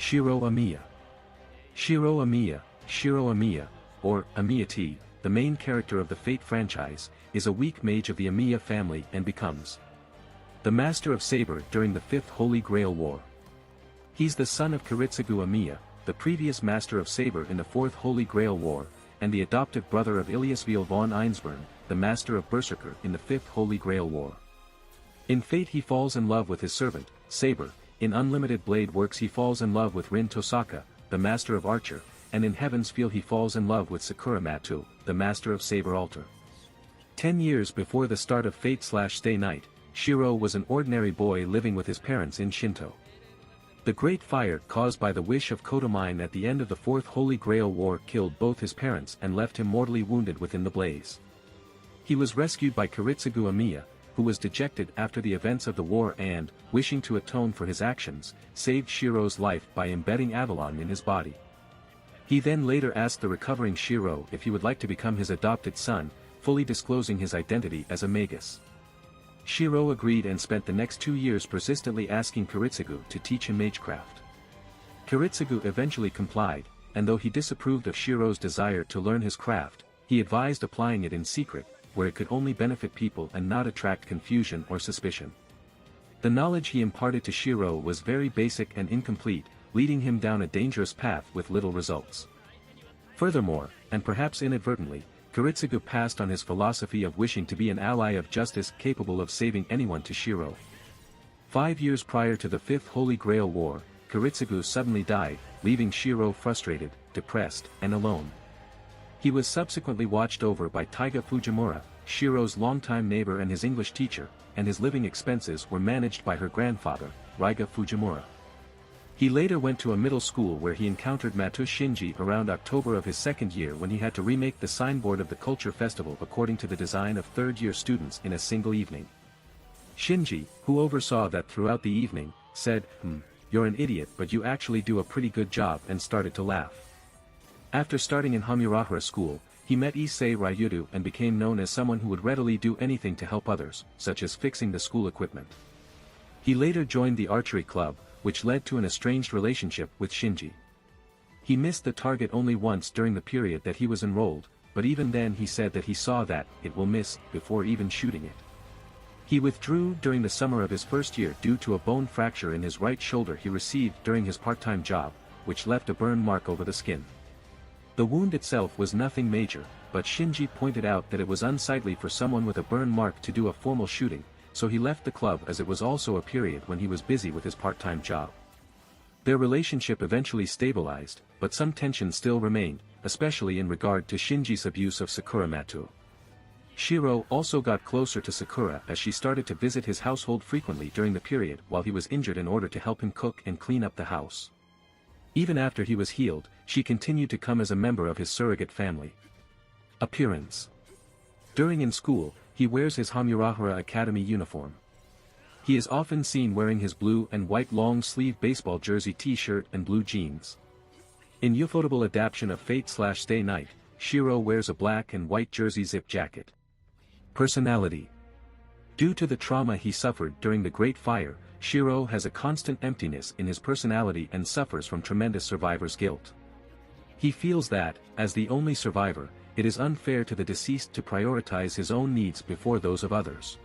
Shirou Emiya. Shirou Emiya, or Emiya T, the main character of the Fate franchise, is a weak mage of the Emiya family and becomes the Master of Saber during the Fifth Holy Grail War. He's the son of Kiritsugu Emiya, the previous Master of Saber in the Fourth Holy Grail War, and the adoptive brother of Iliasviel von Einsburn, the Master of Berserker in the Fifth Holy Grail War. In Fate he falls in love with his servant, Saber, in Unlimited Blade Works he falls in love with Rin Tosaka, the Master of Archer, and in Heaven's Feel he falls in love with Sakura Matsu, the Master of Saber Altar. 10 years before the start of Fate/Stay Night, Shirou was an ordinary boy living with his parents in Shinto. The Great Fire caused by the wish of Kotomine at the end of the Fourth Holy Grail War killed both his parents and left him mortally wounded within the blaze. He was rescued by Kiritsugu Emiya, who was dejected after the events of the war and, wishing to atone for his actions, saved Shirou's life by embedding Avalon in his body. He then later asked the recovering Shirou if he would like to become his adopted son, fully disclosing his identity as a magus. Shirou agreed and spent the next 2 years persistently asking Kiritsugu to teach him Magecraft. Kiritsugu eventually complied, and though he disapproved of Shirou's desire to learn his craft, he advised applying it in secret, where it could only benefit people and not attract confusion or suspicion. The knowledge he imparted to Shirou was very basic and incomplete, leading him down a dangerous path with little results. Furthermore, and perhaps inadvertently, Kiritsugu passed on his philosophy of wishing to be an ally of justice capable of saving anyone to Shirou. 5 years prior to the Fifth Holy Grail War, Kiritsugu suddenly died, leaving Shirou frustrated, depressed, and alone. He was subsequently watched over by Taiga Fujimura, Shirou's longtime neighbor and his English teacher, and his living expenses were managed by her grandfather, Raiga Fujimura. He later went to a middle school where he encountered Matu Shinji around October of his second year when he had to remake the signboard of the Culture Festival according to the design of third-year students in a single evening. Shinji, who oversaw that throughout the evening, said, "You're an idiot but you actually do a pretty good job," and started to laugh. After starting in Hamurahara school, he met Issei Ryudu and became known as someone who would readily do anything to help others, such as fixing the school equipment. He later joined the archery club, which led to an estranged relationship with Shinji. He missed the target only once during the period that he was enrolled, but even then he said that he saw that it will miss before even shooting it. He withdrew during the summer of his first year due to a bone fracture in his right shoulder he received during his part-time job, which left a burn mark over the skin. The wound itself was nothing major, but Shinji pointed out that it was unsightly for someone with a burn mark to do a formal shooting, so he left the club as it was also a period when he was busy with his part-time job. Their relationship eventually stabilized, but some tension still remained, especially in regard to Shinji's abuse of Sakura Matsu. Shirou also got closer to Sakura as she started to visit his household frequently during the period while he was injured in order to help him cook and clean up the house. Even after he was healed, she continued to come as a member of his surrogate family. Appearance. During in school, he wears his Hamurahara Academy uniform. He is often seen wearing his blue and white long-sleeve baseball jersey t-shirt and blue jeans. In ufotable adaptation of Fate/Stay Night, Shirou wears a black and white jersey zip jacket. Personality. Due to the trauma he suffered during the Great Fire, Shirou has a constant emptiness in his personality and suffers from tremendous survivor's guilt. He feels that, as the only survivor, it is unfair to the deceased to prioritize his own needs before those of others.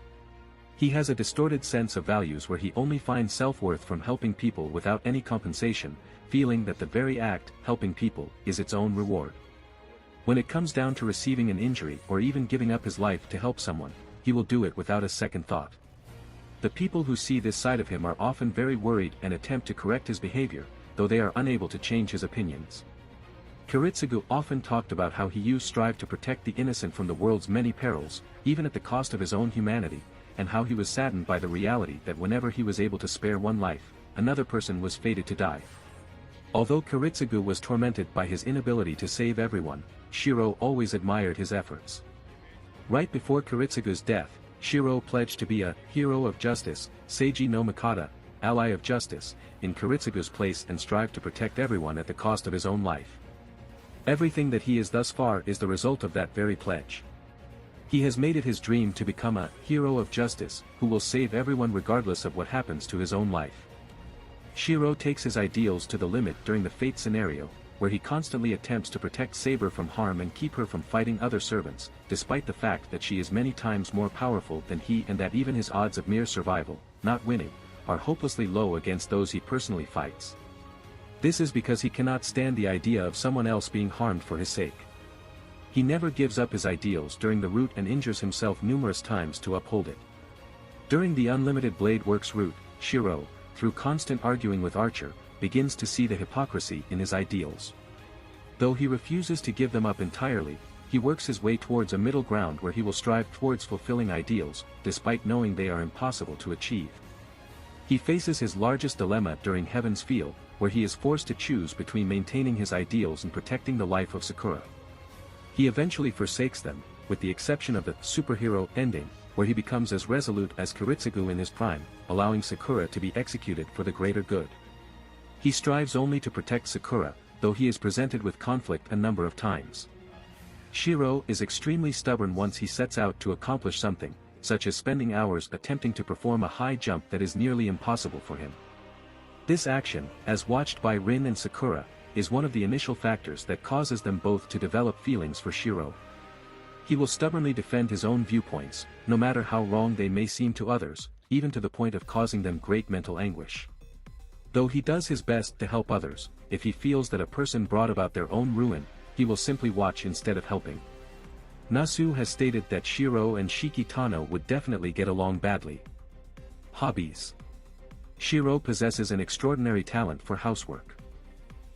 He has a distorted sense of values where he only finds self-worth from helping people without any compensation, feeling that the very act, helping people, is its own reward. When it comes down to receiving an injury or even giving up his life to help someone, he will do it without a second thought. The people who see this side of him are often very worried and attempt to correct his behavior, though they are unable to change his opinions. Kiritsugu often talked about how he used to strive to protect the innocent from the world's many perils, even at the cost of his own humanity, and how he was saddened by the reality that whenever he was able to spare one life, another person was fated to die. Although Kiritsugu was tormented by his inability to save everyone, Shirou always admired his efforts. Right before Kiritsugu's death, Shirou pledged to be a hero of justice, Seiji no Mikata, ally of justice, in Kiritsugu's place and strive to protect everyone at the cost of his own life. Everything that he is thus far is the result of that very pledge. He has made it his dream to become a hero of justice, who will save everyone regardless of what happens to his own life. Shirou takes his ideals to the limit during the Fate scenario, where he constantly attempts to protect Saber from harm and keep her from fighting other servants, despite the fact that she is many times more powerful than he and that even his odds of mere survival, not winning, are hopelessly low against those he personally fights. This is because he cannot stand the idea of someone else being harmed for his sake. He never gives up his ideals during the route and injures himself numerous times to uphold it. During the Unlimited Blade Works route, Shirou, through constant arguing with Archer, begins to see the hypocrisy in his ideals. Though he refuses to give them up entirely, he works his way towards a middle ground where he will strive towards fulfilling ideals, despite knowing they are impossible to achieve. He faces his largest dilemma during Heaven's Feel, where he is forced to choose between maintaining his ideals and protecting the life of Sakura. He eventually forsakes them, with the exception of the superhero ending, where he becomes as resolute as Kiritsugu in his prime, allowing Sakura to be executed for the greater good. He strives only to protect Sakura, though he is presented with conflict a number of times. Shirou is extremely stubborn once he sets out to accomplish something, such as spending hours attempting to perform a high jump that is nearly impossible for him. This action, as watched by Rin and Sakura, is one of the initial factors that causes them both to develop feelings for Shirou. He will stubbornly defend his own viewpoints, no matter how wrong they may seem to others, even to the point of causing them great mental anguish. Though he does his best to help others, if he feels that a person brought about their own ruin, he will simply watch instead of helping. Nasu has stated that Shirou and Shiki Tano would definitely get along badly. Hobbies. Shirou possesses an extraordinary talent for housework.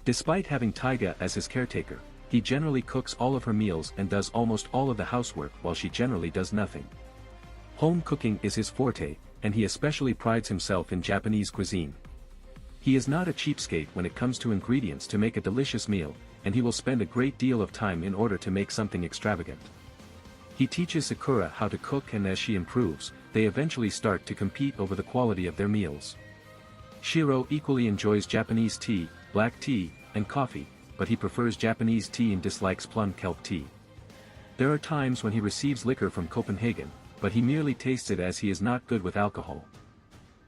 Despite having Taiga as his caretaker, he generally cooks all of her meals and does almost all of the housework while she generally does nothing. Home cooking is his forte, and he especially prides himself in Japanese cuisine. He is not a cheapskate when it comes to ingredients to make a delicious meal, and he will spend a great deal of time in order to make something extravagant. He teaches Sakura how to cook, and as she improves, they eventually start to compete over the quality of their meals. Shirou equally enjoys Japanese tea, black tea, and coffee, but he prefers Japanese tea and dislikes plum kelp tea. There are times when he receives liquor from Copenhagen, but he merely tastes it as he is not good with alcohol.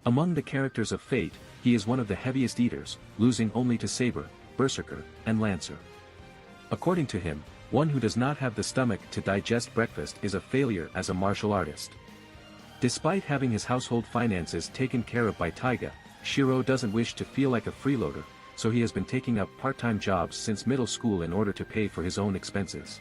Among the characters of Fate, he is one of the heaviest eaters, losing only to Saber, Berserker, and Lancer. According to him, one who does not have the stomach to digest breakfast is a failure as a martial artist. Despite having his household finances taken care of by Taiga, Shirou doesn't wish to feel like a freeloader, so he has been taking up part-time jobs since middle school in order to pay for his own expenses.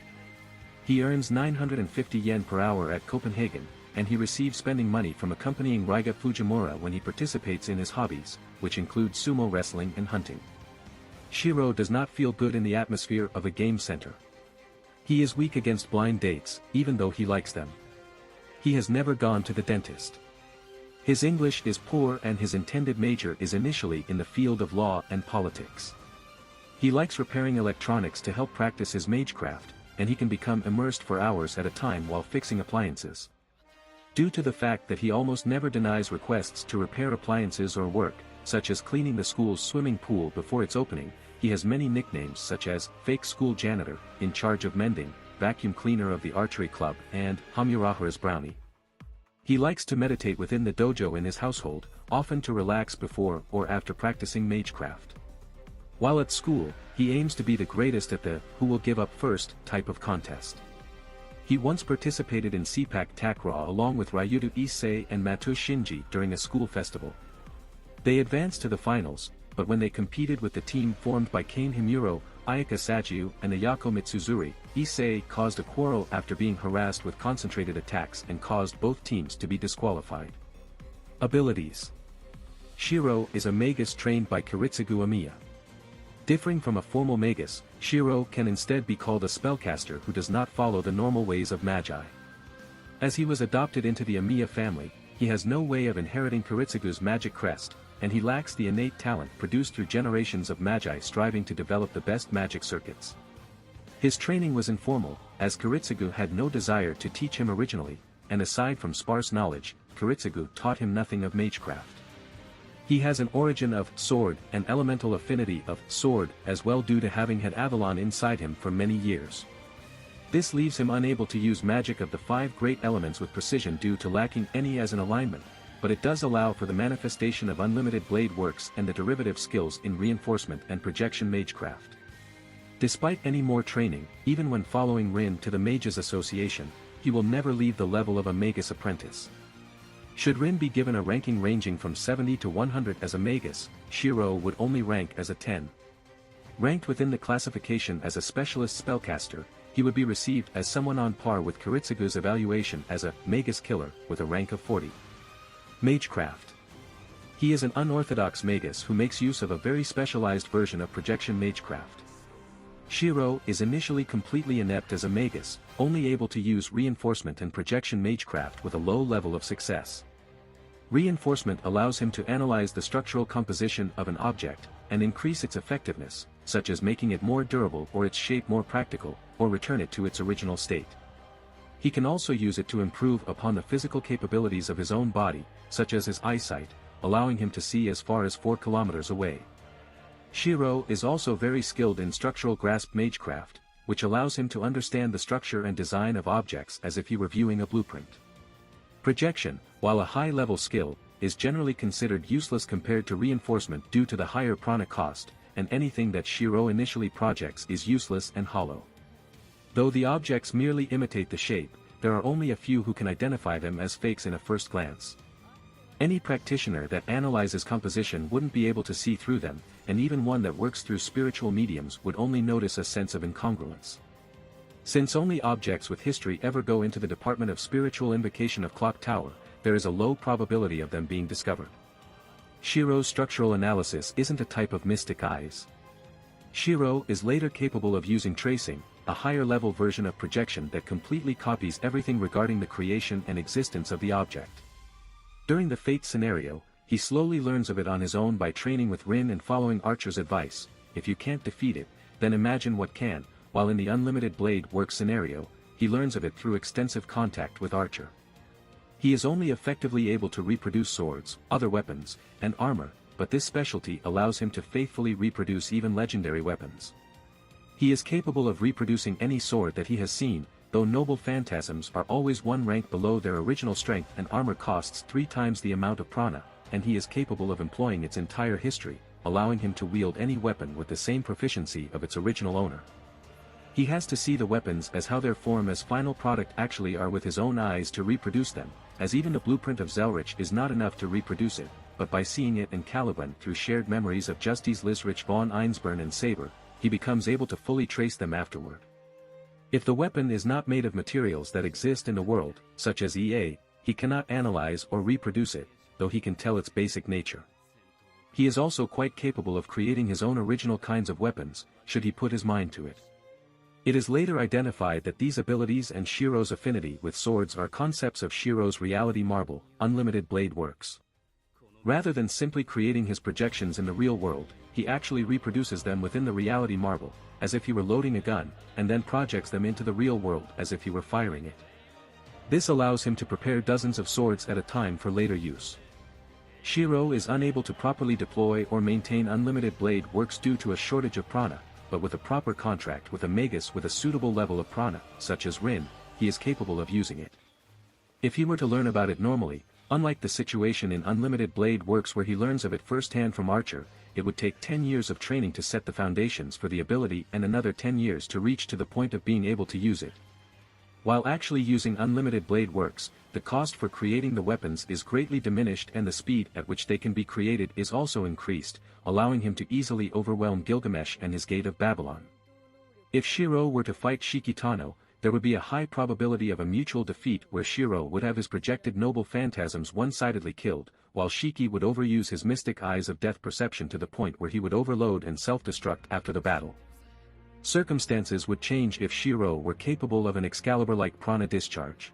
He earns 950 yen per hour at Copenhagen, and he receives spending money from accompanying Raiga Fujimura when he participates in his hobbies, which include sumo wrestling and hunting. Shirou does not feel good in the atmosphere of a game center. He is weak against blind dates, even though he likes them. He has never gone to the dentist. His English is poor and his intended major is initially in the field of law and politics. He likes repairing electronics to help practice his Magecraft, and he can become immersed for hours at a time while fixing appliances. Due to the fact that he almost never denies requests to repair appliances or work, such as cleaning the school's swimming pool before its opening, he has many nicknames such as Fake School Janitor, In Charge of Mending, Vacuum Cleaner of the Archery Club, and Hamurahara's Brownie. He likes to meditate within the dojo in his household, often to relax before or after practicing Magecraft. While at school, he aims to be the greatest at the "who will give up first" type of contest. He once participated in Sepak Takraw along with Ryudo Issei and Matou Shinji during a school festival. They advanced to the finals, but when they competed with the team formed by Kane Himuro, Ayaka Sajiu, and Ayako Mitsuzuri, Issei caused a quarrel after being harassed with concentrated attacks and caused both teams to be disqualified. Abilities. Shirou is a magus trained by Kiritsugu Emiya. Differing from a formal magus, Shirou can instead be called a spellcaster who does not follow the normal ways of magi. As he was adopted into the Emiya family, he has no way of inheriting Kiritsugu's magic crest, and he lacks the innate talent produced through generations of magi striving to develop the best magic circuits. His training was informal, as Kiritsugu had no desire to teach him originally, and aside from sparse knowledge, Kiritsugu taught him nothing of magecraft. He has an origin of sword and elemental affinity of sword as well due to having had Avalon inside him for many years. This leaves him unable to use magic of the 5 great elements with precision due to lacking any as an alignment, but it does allow for the manifestation of unlimited blade works and the derivative skills in reinforcement and projection magecraft. Despite any more training, even when following Rin to the Mages Association, he will never leave the level of a Magus apprentice. Should Rin be given a ranking ranging from 70 to 100 as a Magus, Shirou would only rank as a 10. Ranked within the classification as a specialist spellcaster, he would be received as someone on par with Kiritsugu's evaluation as a Magus killer with a rank of 40. Magecraft. He is an unorthodox Magus who makes use of a very specialized version of projection Magecraft. Shirou is initially completely inept as a Magus, only able to use reinforcement and projection Magecraft with a low level of success. Reinforcement allows him to analyze the structural composition of an object, and increase its effectiveness, such as making it more durable or its shape more practical, or return it to its original state. He can also use it to improve upon the physical capabilities of his own body, such as his eyesight, allowing him to see as far as 4 kilometers away. Shirou is also very skilled in structural grasp Magecraft, which allows him to understand the structure and design of objects as if he were viewing a blueprint. Projection, while a high-level skill, is generally considered useless compared to reinforcement due to the higher prana cost, and anything that Shirou initially projects is useless and hollow. Though the objects merely imitate the shape, there are only a few who can identify them as fakes in a first glance. Any practitioner that analyzes composition wouldn't be able to see through them, and even one that works through spiritual mediums would only notice a sense of incongruence. Since only objects with history ever go into the Department of Spiritual Invocation of Clock Tower, there is a low probability of them being discovered. Shirou's structural analysis isn't a type of mystic eyes. Shirou is later capable of using tracing, a higher-level version of projection that completely copies everything regarding the creation and existence of the object. During the Fate scenario, he slowly learns of it on his own by training with Rin and following Archer's advice. If you can't defeat it, then imagine what can, while in the Unlimited Blade Work scenario, he learns of it through extensive contact with Archer. He is only effectively able to reproduce swords, other weapons, and armor, but this specialty allows him to faithfully reproduce even legendary weapons. He is capable of reproducing any sword that he has seen, though noble phantasms are always one rank below their original strength and armor costs 3 times the amount of prana, and he is capable of employing its entire history, allowing him to wield any weapon with the same proficiency of its original owner. He has to see the weapons as how their form as final product actually are with his own eyes to reproduce them, as even a blueprint of Zelrich is not enough to reproduce it, but by seeing it in Caliban through shared memories of Justice Lisrich von Einsburn and Saber, he becomes able to fully trace them afterward. If the weapon is not made of materials that exist in the world, such as EA, he cannot analyze or reproduce it, though he can tell its basic nature. He is also quite capable of creating his own original kinds of weapons, should he put his mind to it. It is later identified that these abilities and Shirou's affinity with swords are concepts of Shirou's reality marble, Unlimited Blade Works. Rather than simply creating his projections in the real world, he actually reproduces them within the reality marble, as if he were loading a gun, and then projects them into the real world as if he were firing it. This allows him to prepare dozens of swords at a time for later use. Shirou is unable to properly deploy or maintain Unlimited Blade Works due to a shortage of prana, but with a proper contract with a Magus with a suitable level of prana, such as Rin, he is capable of using it. If he were to learn about it normally, unlike the situation in Unlimited Blade Works where he learns of it firsthand from Archer, it would take 10 years of training to set the foundations for the ability and another 10 years to reach to the point of being able to use it. While actually using Unlimited Blade Works, the cost for creating the weapons is greatly diminished and the speed at which they can be created is also increased, allowing him to easily overwhelm Gilgamesh and his Gate of Babylon. If Shirou were to fight Shikitano, there would be a high probability of a mutual defeat where Shirou would have his projected noble phantasms one-sidedly killed, while Shiki would overuse his mystic eyes of death perception to the point where he would overload and self-destruct after the battle. Circumstances would change if Shirou were capable of an Excalibur-like prana discharge.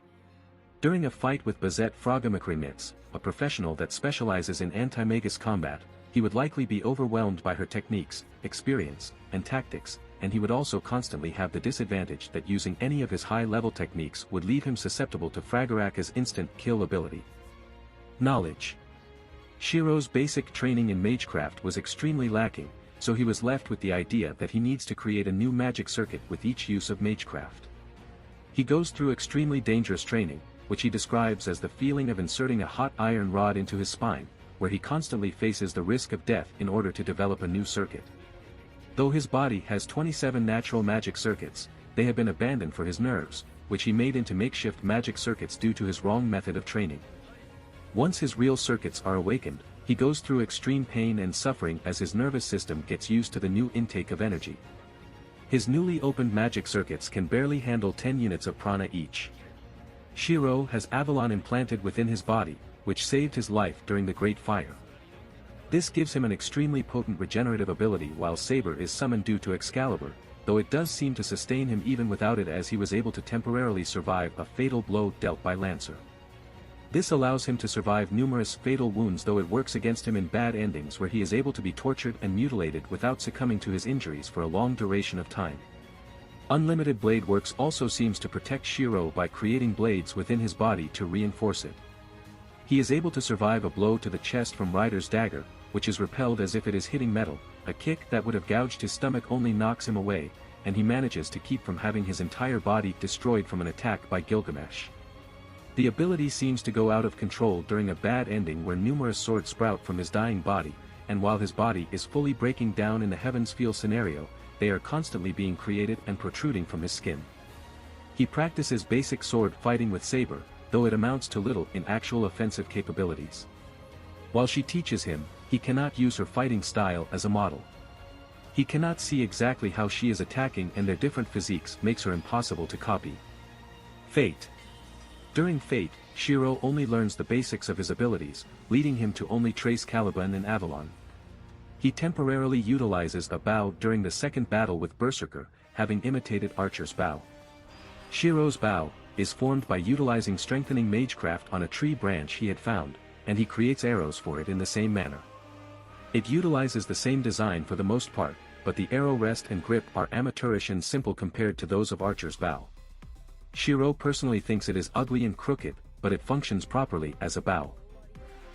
During a fight with Bazette Frogamacrimitz, a professional that specializes in anti-magus combat, he would likely be overwhelmed by her techniques, experience, and tactics, and he would also constantly have the disadvantage that using any of his high-level techniques would leave him susceptible to Fragoraka's instant kill ability. Knowledge. Shirou's basic training in Magecraft was extremely lacking, so he was left with the idea that he needs to create a new magic circuit with each use of Magecraft. He goes through extremely dangerous training, which he describes as the feeling of inserting a hot iron rod into his spine, where he constantly faces the risk of death in order to develop a new circuit. Though his body has 27 natural magic circuits, they have been abandoned for his nerves, which he made into makeshift magic circuits due to his wrong method of training. Once his real circuits are awakened, he goes through extreme pain and suffering as his nervous system gets used to the new intake of energy. His newly opened magic circuits can barely handle 10 units of prana each. Shirou has Avalon implanted within his body, which saved his life during the Great Fire. This gives him an extremely potent regenerative ability while Saber is summoned due to Excalibur, though it does seem to sustain him even without it as he was able to temporarily survive a fatal blow dealt by Lancer. This allows him to survive numerous fatal wounds, though it works against him in bad endings where he is able to be tortured and mutilated without succumbing to his injuries for a long duration of time. Unlimited Blade Works also seems to protect Shirou by creating blades within his body to reinforce it. He is able to survive a blow to the chest from Rider's dagger, which is repelled as if it is hitting metal. A kick that would have gouged his stomach only knocks him away, and he manages to keep from having his entire body destroyed from an attack by Gilgamesh. The ability seems to go out of control during a bad ending where numerous swords sprout from his dying body, and while his body is fully breaking down in the Heaven's Feel scenario, they are constantly being created and protruding from his skin. He practices basic sword fighting with Saber, though it amounts to little in actual offensive capabilities. While she teaches him, he cannot use her fighting style as a model. He cannot see exactly how she is attacking, and their different physiques makes her impossible to copy. Fate. During Fate, Shirou only learns the basics of his abilities, leading him to only trace Caliban and Avalon. He temporarily utilizes a bow during the second battle with Berserker, having imitated Archer's bow. Shirou's bow is formed by utilizing strengthening Magecraft on a tree branch he had found, and he creates arrows for it in the same manner. It utilizes the same design for the most part, but the arrow rest and grip are amateurish and simple compared to those of Archer's bow. Shirou personally thinks it is ugly and crooked, but it functions properly as a bow.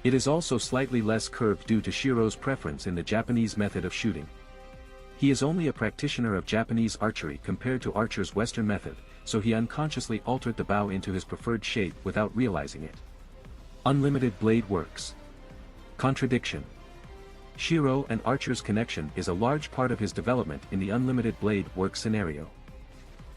It is also slightly less curved due to Shirou's preference in the Japanese method of shooting. He is only a practitioner of Japanese archery compared to Archer's Western method, so he unconsciously altered the bow into his preferred shape without realizing it. Unlimited Blade Works. Contradiction. Shirou and Archer's connection is a large part of his development in the Unlimited Blade Works scenario.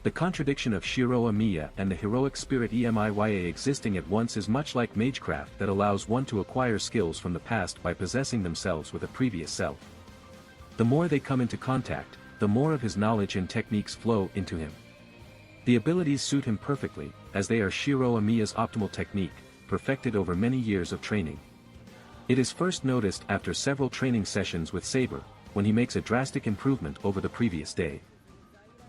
The contradiction of Shirou Emiya and the heroic spirit Emiya existing at once is much like Magecraft that allows one to acquire skills from the past by possessing themselves with a previous self. The more they come into contact, the more of his knowledge and techniques flow into him. The abilities suit him perfectly, as they are Shirou Emiya's optimal technique, perfected over many years of training. It is first noticed after several training sessions with Saber, when he makes a drastic improvement over the previous day.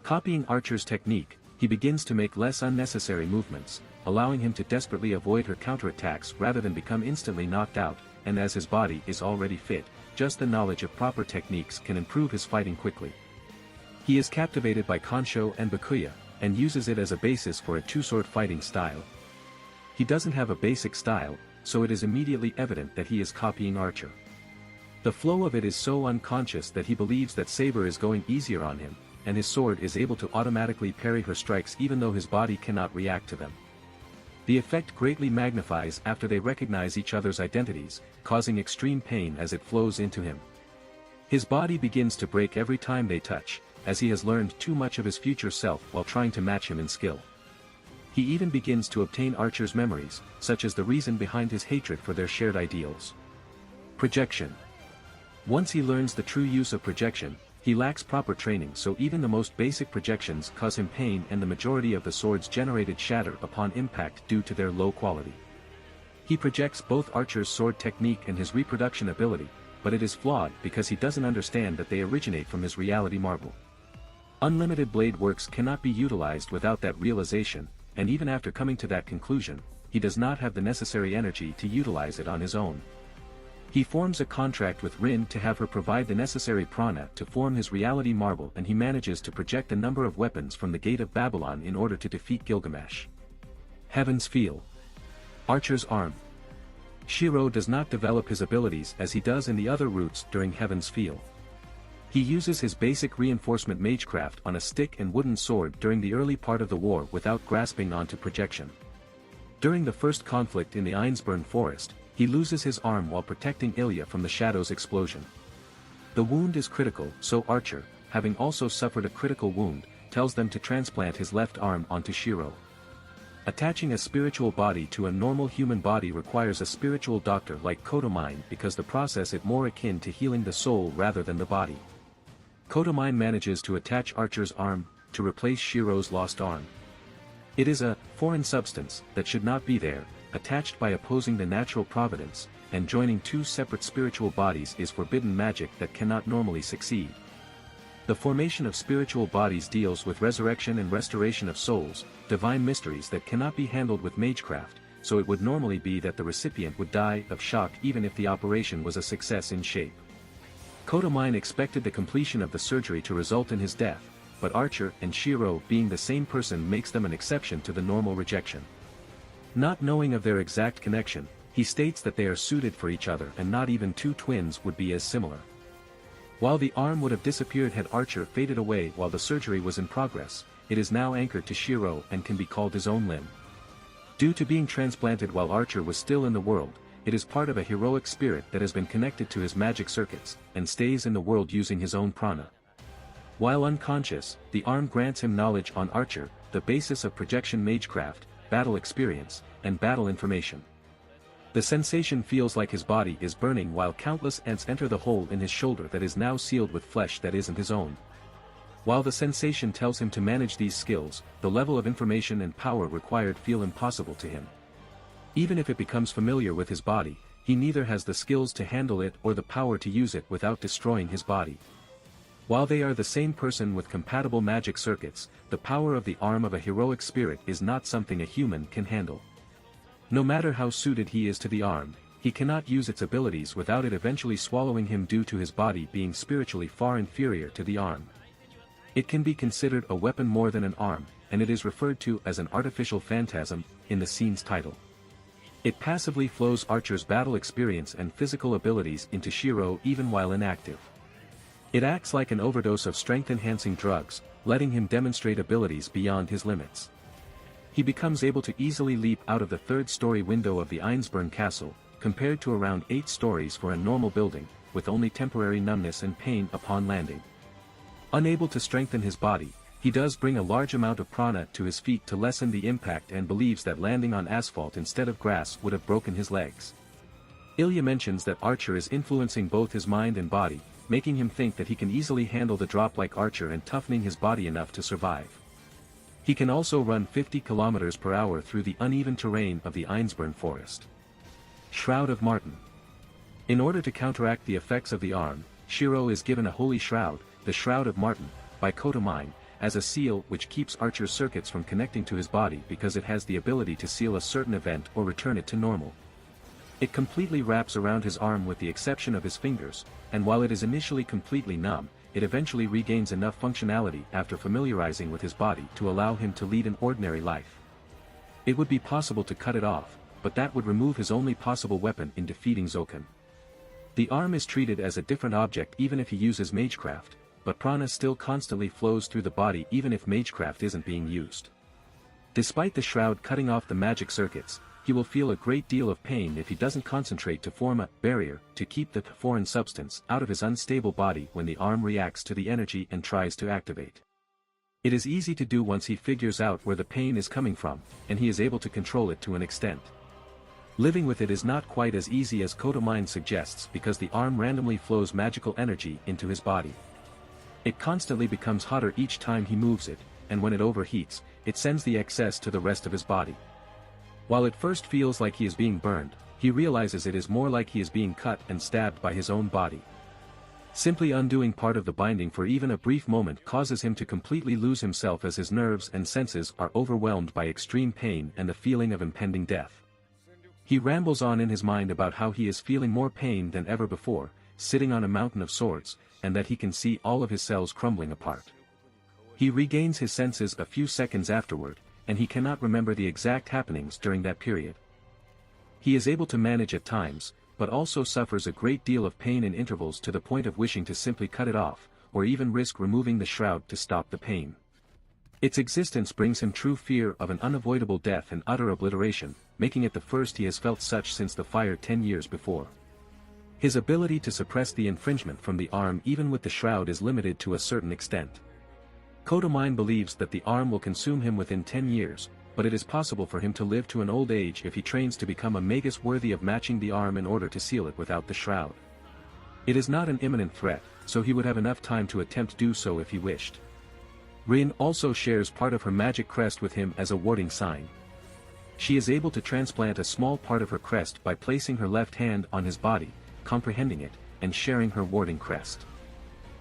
Copying Archer's technique, he begins to make less unnecessary movements, allowing him to desperately avoid her counterattacks rather than become instantly knocked out, and as his body is already fit, just the knowledge of proper techniques can improve his fighting quickly. He is captivated by Kansho and Bakuya, and uses it as a basis for a two-sword fighting style. He doesn't have a basic style, so it is immediately evident that he is copying Archer. The flow of it is so unconscious that he believes that Saber is going easier on him, and his sword is able to automatically parry her strikes even though his body cannot react to them. The effect greatly magnifies after they recognize each other's identities, causing extreme pain as it flows into him. His body begins to break every time they touch, as he has learned too much of his future self while trying to match him in skill. He even begins to obtain Archer's memories, such as the reason behind his hatred for their shared ideals. Projection. Once he learns the true use of projection, he lacks proper training, so even the most basic projections cause him pain, and the majority of the swords generated shatter upon impact due to their low quality. He projects both Archer's sword technique and his reproduction ability, but it is flawed because he doesn't understand that they originate from his reality marble. Unlimited Blade Works cannot be utilized without that realization, and even after coming to that conclusion, he does not have the necessary energy to utilize it on his own. He forms a contract with Rin to have her provide the necessary prana to form his reality marble, and he manages to project a number of weapons from the Gate of Babylon in order to defeat Gilgamesh. Heaven's Feel. Archer's Arm. Shirou does not develop his abilities as he does in the other routes during Heaven's Feel. He uses his basic reinforcement Magecraft on a stick and wooden sword during the early part of the war without grasping onto projection. During the first conflict in the Einsburn forest, he loses his arm while protecting Ilya from the Shadow's explosion. The wound is critical, so Archer, having also suffered a critical wound, tells them to transplant his left arm onto Shirou. Attaching a spiritual body to a normal human body requires a spiritual doctor like Kotomine because the process is more akin to healing the soul rather than the body. Kotomine manages to attach Archer's arm, to replace Shirou's lost arm. It is a foreign substance that should not be there, attached by opposing the natural providence, and joining two separate spiritual bodies is forbidden magic that cannot normally succeed. The formation of spiritual bodies deals with resurrection and restoration of souls, divine mysteries that cannot be handled with Magecraft, so it would normally be that the recipient would die of shock even if the operation was a success in shape. Kotomine expected the completion of the surgery to result in his death, but Archer and Shirou being the same person makes them an exception to the normal rejection. Not knowing of their exact connection, he states that they are suited for each other and not even two twins would be as similar. While the arm would have disappeared had Archer faded away while the surgery was in progress, it is now anchored to Shirou and can be called his own limb. Due to being transplanted while Archer was still in the world, it is part of a heroic spirit that has been connected to his magic circuits, and stays in the world using his own prana. While unconscious, the arm grants him knowledge on Archer, the basis of projection Magecraft, battle experience, and battle information. The sensation feels like his body is burning while countless ants enter the hole in his shoulder that is now sealed with flesh that isn't his own. While the sensation tells him to manage these skills, the level of information and power required feel impossible to him. Even if it becomes familiar with his body, he neither has the skills to handle it or the power to use it without destroying his body. While they are the same person with compatible magic circuits, the power of the arm of a heroic spirit is not something a human can handle. No matter how suited he is to the arm, he cannot use its abilities without it eventually swallowing him due to his body being spiritually far inferior to the arm. It can be considered a weapon more than an arm, and it is referred to as an artificial phantasm, in the scene's title. It passively flows Archer's battle experience and physical abilities into Shirou even while inactive. It acts like an overdose of strength-enhancing drugs, letting him demonstrate abilities beyond his limits. He becomes able to easily leap out of the third-story window of the Einsburn castle, compared to around 8 stories for a normal building, with only temporary numbness and pain upon landing. Unable to strengthen his body, he does bring a large amount of prana to his feet to lessen the impact and believes that landing on asphalt instead of grass would have broken his legs. Ilya mentions that Archer is influencing both his mind and body, making him think that he can easily handle the drop like Archer and toughening his body enough to survive. He can also run 50 km per hour through the uneven terrain of the Einsburn forest. Shroud of Martin. In order to counteract the effects of the arm, Shirou is given a holy shroud, the Shroud of Martin, by Kotomine, as a seal which keeps Archer's circuits from connecting to his body because it has the ability to seal a certain event or return it to normal. It completely wraps around his arm with the exception of his fingers, and while it is initially completely numb, it eventually regains enough functionality after familiarizing with his body to allow him to lead an ordinary life. It would be possible to cut it off, but that would remove his only possible weapon in defeating Zokan. The arm is treated as a different object even if he uses Magecraft, but prana still constantly flows through the body even if Magecraft isn't being used. Despite the shroud cutting off the magic circuits, he will feel a great deal of pain if he doesn't concentrate to form a barrier to keep the foreign substance out of his unstable body when the arm reacts to the energy and tries to activate. It is easy to do once he figures out where the pain is coming from, and he is able to control it to an extent. Living with it is not quite as easy as Kotomine suggests because the arm randomly flows magical energy into his body. It constantly becomes hotter each time he moves it, and when it overheats, it sends the excess to the rest of his body. While it first feels like he is being burned, he realizes it is more like he is being cut and stabbed by his own body. Simply undoing part of the binding for even a brief moment causes him to completely lose himself as his nerves and senses are overwhelmed by extreme pain and the feeling of impending death. He rambles on in his mind about how he is feeling more pain than ever before, sitting on a mountain of swords, and that he can see all of his cells crumbling apart. He regains his senses a few seconds afterward, and he cannot remember the exact happenings during that period. He is able to manage at times, but also suffers a great deal of pain in intervals to the point of wishing to simply cut it off, or even risk removing the shroud to stop the pain. Its existence brings him true fear of an unavoidable death and utter obliteration, making it the first he has felt such since the fire 10 years before. His ability to suppress the infringement from the arm even with the shroud is limited to a certain extent. Kodomine believes that the arm will consume him within 10 years, but it is possible for him to live to an old age if he trains to become a magus worthy of matching the arm in order to seal it without the shroud. It is not an imminent threat, so he would have enough time to attempt do so if he wished. Rin also shares part of her magic crest with him as a warding sign. She is able to transplant a small part of her crest by placing her left hand on his body, comprehending it, and sharing her warding crest.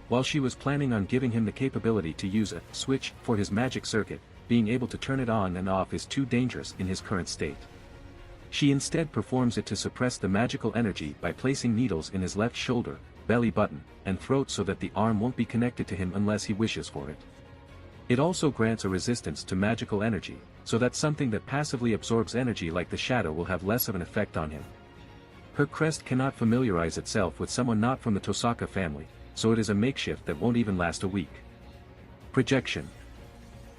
While she was planning on giving him the capability to use a switch for his magic circuit, being able to turn it on and off is too dangerous in his current state. She instead performs it to suppress the magical energy by placing needles in his left shoulder, belly button, and throat so that the arm won't be connected to him unless he wishes for it. It also grants a resistance to magical energy, so that something that passively absorbs energy like the shadow will have less of an effect on him. Her crest cannot familiarize itself with someone not from the Tosaka family, so it is a makeshift that won't even last a week. Projection.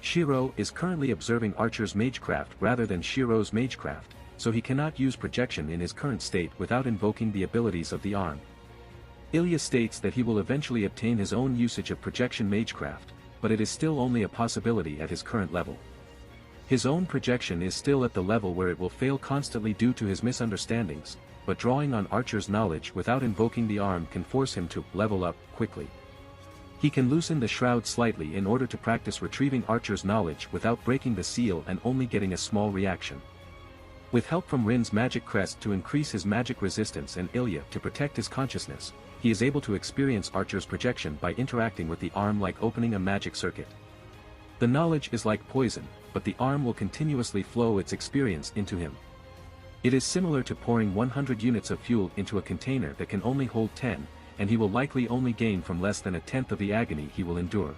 Shirou is currently observing Archer's Magecraft rather than Shirou's Magecraft, so he cannot use projection in his current state without invoking the abilities of the arm. Ilya states that he will eventually obtain his own usage of projection Magecraft, but it is still only a possibility at his current level. His own projection is still at the level where it will fail constantly due to his misunderstandings, but drawing on Archer's knowledge without invoking the arm can force him to level up quickly. He can loosen the shroud slightly in order to practice retrieving Archer's knowledge without breaking the seal and only getting a small reaction. With help from Rin's magic crest to increase his magic resistance and Ilya to protect his consciousness, he is able to experience Archer's projection by interacting with the arm like opening a magic circuit. The knowledge is like poison, but the arm will continuously flow its experience into him. It is similar to pouring 100 units of fuel into a container that can only hold 10, and he will likely only gain from less than a tenth of the agony he will endure.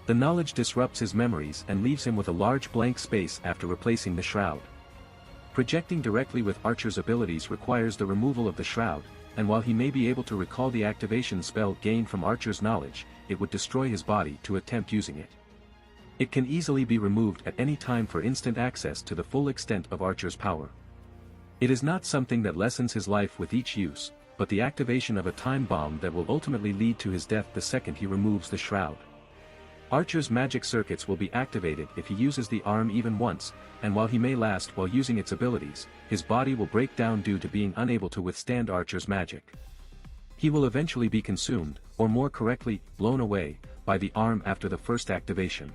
The knowledge disrupts his memories and leaves him with a large blank space after replacing the shroud. Projecting directly with Archer's abilities requires the removal of the shroud, and while he may be able to recall the activation spell gained from Archer's knowledge, it would destroy his body to attempt using it. It can easily be removed at any time for instant access to the full extent of Archer's power. It is not something that lessens his life with each use, but the activation of a time bomb that will ultimately lead to his death the second he removes the shroud. Archer's magic circuits will be activated if he uses the arm even once, and while he may last while using its abilities, his body will break down due to being unable to withstand Archer's magic. He will eventually be consumed, or more correctly, blown away, by the arm after the first activation.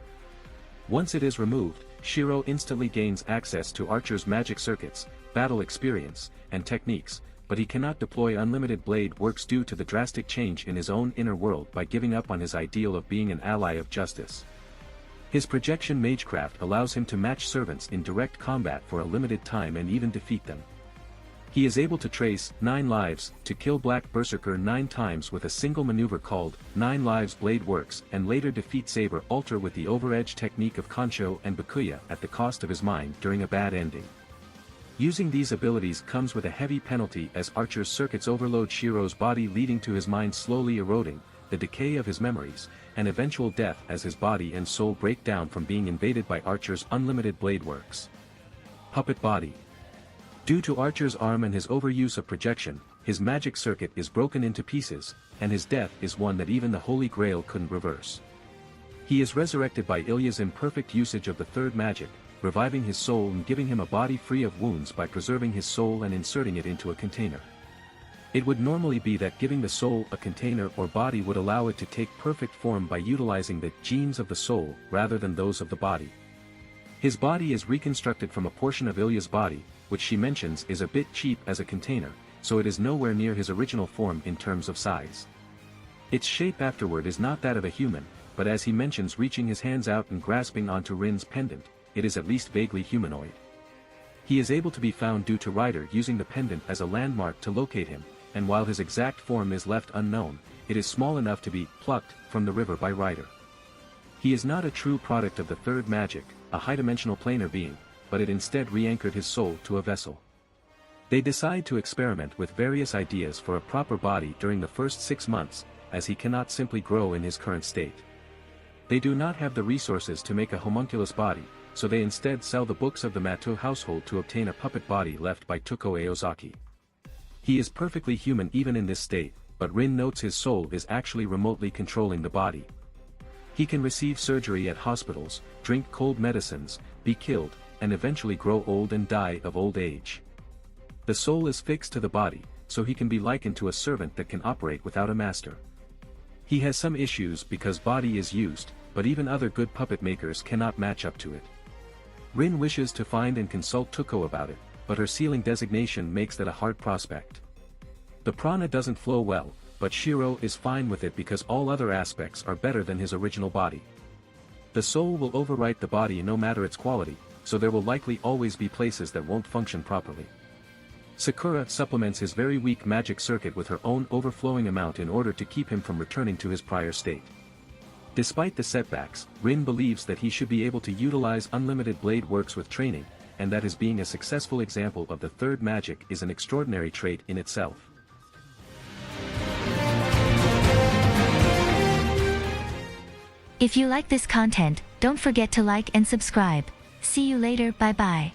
Once it is removed, Shirou instantly gains access to Archer's magic circuits, battle experience, and techniques, but he cannot deploy unlimited blade works due to the drastic change in his own inner world by giving up on his ideal of being an ally of justice. His projection Magecraft allows him to match servants in direct combat for a limited time and even defeat them. He is able to trace 9 lives to kill Black Berserker 9 times with a single maneuver called 9 Lives Blade Works and later defeat Saber Alter with the overedge technique of Kansho and Bakuya at the cost of his mind during a bad ending. Using these abilities comes with a heavy penalty as Archer's circuits overload Shirou's body leading to his mind slowly eroding, the decay of his memories, and eventual death as his body and soul break down from being invaded by Archer's unlimited blade works. Puppet Body. Due to Archer's arm and his overuse of projection, his magic circuit is broken into pieces, and his death is one that even the Holy Grail couldn't reverse. He is resurrected by Ilya's imperfect usage of the third magic, reviving his soul and giving him a body free of wounds by preserving his soul and inserting it into a container. It would normally be that giving the soul a container or body would allow it to take perfect form by utilizing the genes of the soul rather than those of the body. His body is reconstructed from a portion of Ilya's body, which she mentions is a bit cheap as a container, so it is nowhere near his original form in terms of size. Its shape afterward is not that of a human, but as he mentions reaching his hands out and grasping onto Rin's pendant, it is at least vaguely humanoid. He is able to be found due to Ryder using the pendant as a landmark to locate him, and while his exact form is left unknown, it is small enough to be plucked from the river by Ryder. He is not a true product of the third magic, a high-dimensional planar being, but it instead re-anchored his soul to a vessel. They decide to experiment with various ideas for a proper body during the first 6 months, as he cannot simply grow in his current state. They do not have the resources to make a homunculus body, so they instead sell the books of the Matto household to obtain a puppet body left by Tuko Aozaki. He is perfectly human even in this state, but Rin notes his soul is actually remotely controlling the body. He can receive surgery at hospitals, drink cold medicines, be killed, and eventually grow old and die of old age. The soul is fixed to the body, so he can be likened to a servant that can operate without a master. He has some issues because body is used, but even other good puppet makers cannot match up to it. Rin wishes to find and consult Tuko about it, but her sealing designation makes that a hard prospect. The prana doesn't flow well, but Shirou is fine with it because all other aspects are better than his original body. The soul will overwrite the body no matter its quality, so there will likely always be places that won't function properly. Sakura supplements his very weak magic circuit with her own overflowing amount in order to keep him from returning to his prior state. Despite the setbacks, Rin believes that he should be able to utilize unlimited blade works with training, and that his being a successful example of the third magic is an extraordinary trait in itself. If you like this content, don't forget to like and subscribe. See you later, bye bye.